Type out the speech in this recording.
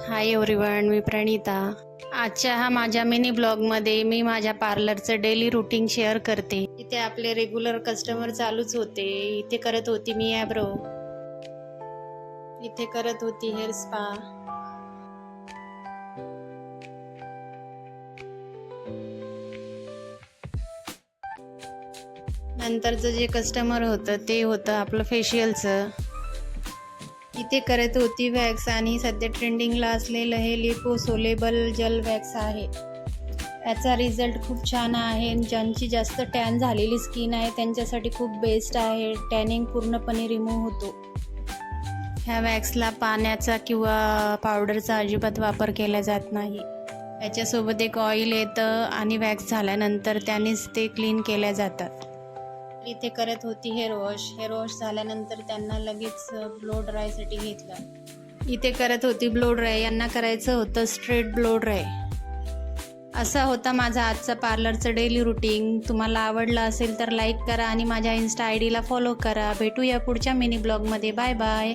Hi everyone, मी प्रणिता. आजच्या हा माझ्या मिनी ब्लॉगमध्ये मी माझ्या पार्लरचं डेली रुटीन शेअर करते. इथे आपले रेग्युलर कस्टमर चालूच होते. इथे करत होती मी ॲब्रो, इथे करत होती हेअर स्पा, नंतरचं जे कस्टमर होतं ते होतं आपलं फेशियलचं. इथे करत होती वॅक्स आणि सध्या ट्रेंडिंगला असलेलं हे लिपोसोलेबल जेल वॅक्स आहे. याचा रिझल्ट खूप छान आहे. ज्यांची जास्त टॅन झालेली स्किन आहे त्यांच्यासाठी खूप बेस्ट आहे. टॅनिंग पूर्णपणे रिमूव्ह होतो. ह्या वॅक्सला पाण्याचा किंवा पावडरचा अजिबात वापर केला जात नाही. याच्यासोबत एक ऑइल येतं आणि वॅक्स झाल्यानंतर त्यानेच ते क्लीन केल्या जातात. इथे करत होती हेअर वॉश झाल्यानंतर त्यांना लगेच ब्लो ड्रायसाठी घेतलं. इथे करत होती ब्लो ड्राय, यांना करायचं होतं स्ट्रेट ब्लो ड्राय. असा होता माझा आजचा पार्लरचं डेली रुटीन. तुम्हाला आवडलं असेल तर लाईक करा आणि माझ्या इन्स्टा ID ला फॉलो करा. भेटूया पुढच्या मिनी ब्लॉगमध्ये. Bye bye.